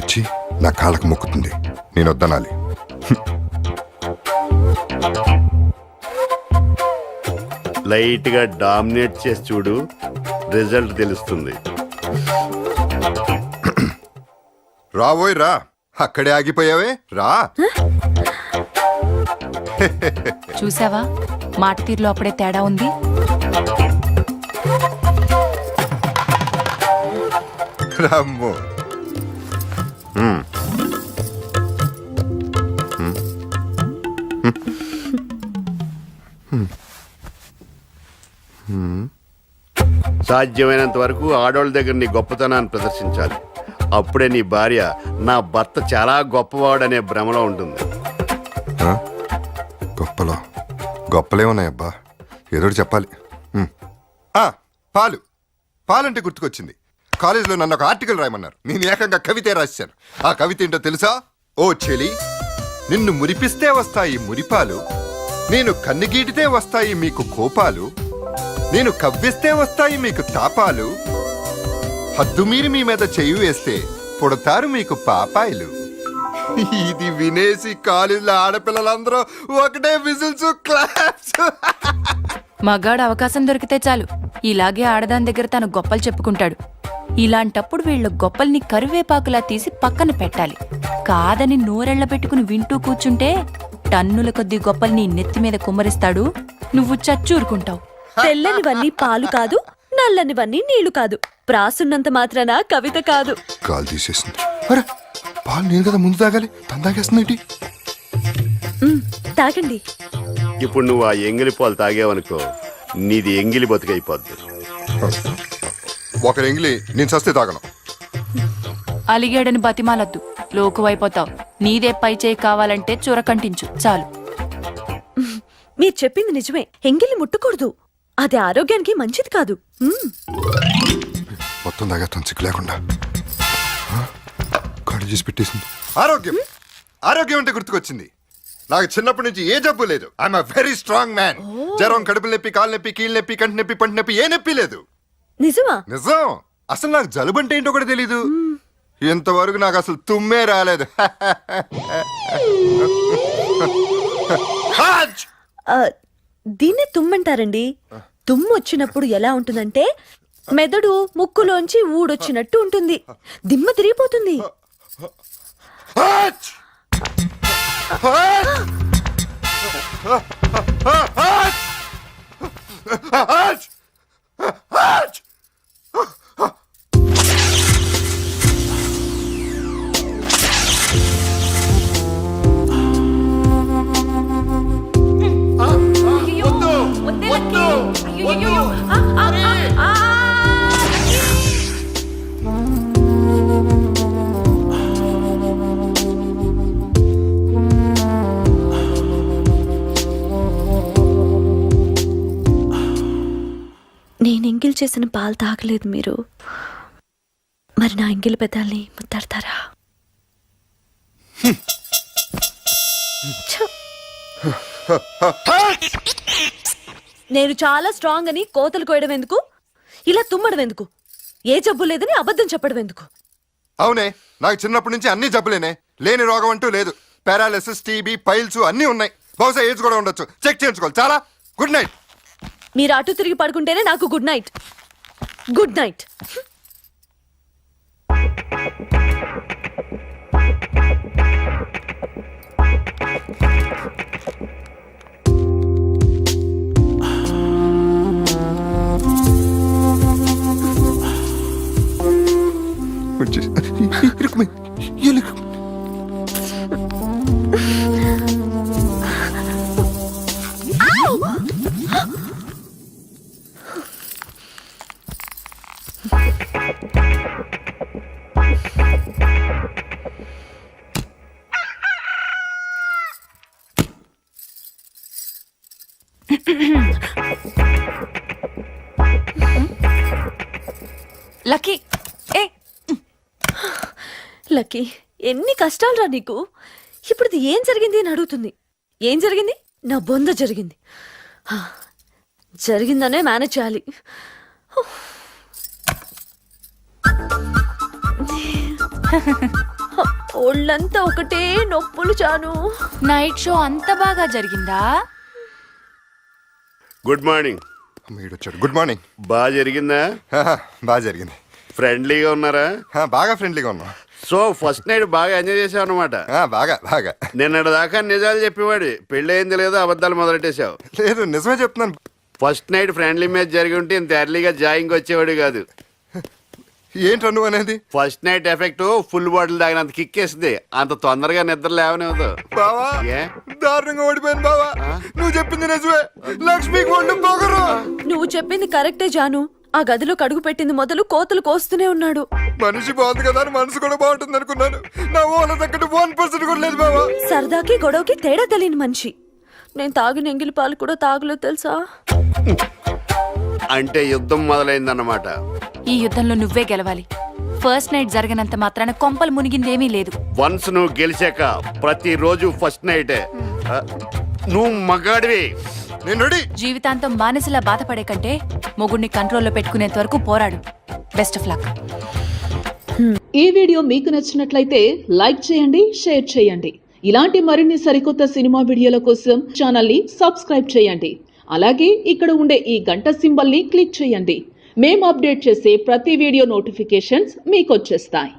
వచ్చి నా కాళ్ళకు మొక్కుతుంది, నేను వద్దనాలి. లైట్ గా డామినేట్ చేసి చూడు, రిజల్ట్ తెలుస్తుంది. రావోయ్ రా, అక్కడే ఆగిపోయావే, రా. చూసావా, మాట తీరులో అప్పుడే తేడా ఉంది. రామ్మో. సాధ్యమైనంత వరకు ఆడవాళ్ళ దగ్గర నీ గొప్పతనాన్ని ప్రదర్శించాలి. అప్పుడే నీ భార్య నా భర్త చాలా గొప్పవాడనే భ్రమలో ఉంటుంది. గొప్పలో గొప్పలేమున్నాయబ్బా, ఏదో చెప్పాలి. పాలు పాలంటే గుర్తుకొచ్చింది. కాలేజీలో నన్ను ఒక ఆర్టికల్ రాయమన్నారు, నేను ఏకంగా కవితే రాశాను. ఆ కవిత ఏంటో తెలుసా? ఓ చెలి, నిన్ను మురిపిస్తే వస్తాయి మురిపాలు, నేను కన్నుగీటితే వస్తాయి మీకు కోపాలు, నేను కవ్విస్తే వస్తాయి మీకు తాపాలు, హద్దుమీరి మీ మీద చెయ్యి వేస్తే పుడతారు మీకు పాపాయిలు. ఇది వినేసి కాలేజీలో ఆడపిల్లలందరూ ఒకటే విజిల్స్, క్లాప్స్. మగాడు అవకాశం దొరికితే చాలు ఇలాగే ఆడదాని దగ్గర తను గొప్పలు చెప్పుకుంటాడు. ఇలాంటప్పుడు వీళ్ళ గొప్పల్ని కరివేపాకులా తీసి పక్కన పెట్టాలి. కాదని నోరెళ్ల పెట్టుకుని వింటూ కూర్చుంటే టన్నుల కొద్ది గొప్పల్ని నెత్తి మీద కుమ్మరిస్తాడు, నువ్వు చచ్చూరుకుంటావు. తెల్లనివన్నీ పాలు కాదు, నల్లనివన్నీ నీళ్లు కాదు, ప్రాసున్నంత మాత్రాన కవిత కాదు. కాలు తీసేసింది. అరే, పాలు నేను కదా ముందు తాగాలి, తను తాగేస్తుంది. తాగండి. ఇప్పుడు నువ్వు ఆ ఎంగిలి పాలు తాగేవనుకో, నీది ఎంగిలి బతుకైపోద్ది. ఒకరు ఎంగిలి నేను సస్తే తాగను. అలిగాడని బతిమాలద్దు, లోకువైపోతావు. నీదే పై చేయి కావాలంటే చురకంటించు చాలు. మీరు చెప్పింది నిజమే, ఎంగిలి ముట్టకూడదు, అది ఆరోగ్యానికి మంచిది కాదు. మొత్తం తాగేస్తాను సిగ్గు లేకుండా. కడు చేసి పెట్టేసింది. ఆరోగ్యం ఆరోగ్యం అంటే గుర్తుకొచ్చింది. నాకు చిన్నప్పటి నుంచి ఏ జబ్బు లేదు. I'm very strong man. జ్వరం, కడుపు నొప్పి, కాలు నొప్పి, కీళ్ళ నొప్పి, కంటి నొప్పి, పంటి నొప్పి, ఏ నొప్పి లేదు. నిజమా? నిజం. అసలు నాకు జలుబు అంటే ఏంటో కూడా తెలీదు. ఇంతవరకు నాకు అసలు తుమ్మే రాలేదు. దీన్నే తుమ్మంటారండి. తుమ్ము వచ్చినప్పుడు ఎలా ఉంటుందంటే మెదడు ముక్కులోంచి ఊడొచ్చినట్టు ఉంటుంది, దిమ్మ తిరిగిపోతుంది. నేను ఎంగిల్ చేసిన పాలు తాగలేదు మీరు, మరి నా ఎంగిలి పెదాల్ని ముద్దాడతారా? నేను చాలా స్ట్రాంగ్ అని కోతలు కోయడం ఎందుకు, ఇలా తుమ్మడం ఎందుకు, ఏ జబ్బు లేదని అబద్ధం చెప్పడం ఎందుకు? అవునే, నాకు చిన్నప్పటి నుంచి అన్ని జబ్బులేనే, లేని రోగం అంటూ లేదు. పారాలిసిస్, టీబీ, పైల్స్ అన్నీ ఉన్నాయి. బహుశా ఏజ్ కూడా ఉండొచ్చు, చెక్ చేయించుకోవాలి. చాలా గుడ్ నైట్. మీరు అటు తిరిగి పడుకుంటేనే నాకు good night. Good night. Lucky, ఏ లక్కీ, ఎన్ని కష్టాలు రా నీకు. ఇప్పుడు ఏం జరిగింది అని అడుగుతుంది. ఏం జరిగింది? నా బొంద జరిగింది. జరిగిందనే మేనేజ్ చేయాలి. ఒళ్ళంతా ఒకటే నొప్పులు చాను. నైట్ షో అంత బాగా జరిగిందా? Good morning. వీడొచ్చాడు. Good morning. బాగా జరిగిందా? బాగా జరిగింది. ఫ్రెండ్లీగా ఉన్నారా? బాగా ఫ్రెండ్లీగా ఉన్నాం. సో ఫస్ట్ నైట్ బాగా ఎంజాయ్ చేసావు అనమాట. బాగా బాగా. నిన్నటి దాకా నిజాలు చెప్పేవాడి, పెళ్ళి అయింది లేదో అబద్ధాలు మొదలెట్టేశావు. లేదు, నిజమే చెప్తున్నాను. ఫస్ట్ నైట్ ఫ్రెండ్లీ మ్యాచ్ జరిగి ఉంటే ఇంత ఎర్లీగా జాయింగ్ వచ్చేవాడు కాదు. ఏంట్రా నువ్వు అనేది? First night effect full bottle తాగినంత కిక్కేస్తుంది, అంత తొందరగా నిద్ర లేవనేవద్దు. బావా, ఏ? దారుణంగా ఓడిపోయాను బావా. నువ్వు చెప్పింది నిజమే. లక్ష్మికి ఒళ్ళు పొగరు. నువ్వు చెప్పింది కరెక్టే జాను. ఆ గదిలో కడుగు పెట్టింది మొదలు కోతలు కోస్తూనే ఉన్నాడు. మనిషి బాగుంది కదా అని మనసు కూడా బాగుంటుంది అనుకున్నాను. నా ఓల తగ్గట్టు 1% కూడా లేదు బావా. సరదాకి గొడవకి తేడా తెలియని మనిషి. నేను తాగిన ఎంగిలి పాలు కూడా తాగలేదు తెలుసా? అంటే యుద్ధం మొదలైందన్నమాట. ఈ యుద్ధంలో నువ్వే గెలవాలి. ఫస్ట్ నైట్ జరగనంత మాత్రాన కొంపలు మునిగిందేమీ లేదు. వన్స్ నువ్వు గెలిచాక ప్రతిరోజు ఫస్ట్ నైటే. నువ్వు మగాడివి. నేను రెడీ. జీవితాంతం మానసిలా బాధపడే కంటే మొగుడిని కంట్రోల్లో పెట్టుకునేంత వరకు పోరాడు. Best of luck. ఈ వీడియో మీకు నచ్చినట్లయితే లైక్ చేయండి, షేర్ చేయండి. ఇలాంటి మరిన్ని సరికొత్త సినిమా వీడియోల కోసం ఛానల్ ని సబ్స్క్రైబ్ చేయండి. అలాగే ఇక్కడ ఉండే ఈ గంట సింబల్ ని క్లిక్ చేయండి. మేము అప్డేట్ చేసే ప్రతి వీడియో నోటిఫికేషన్స్ మీకు వచ్చేస్తాయి.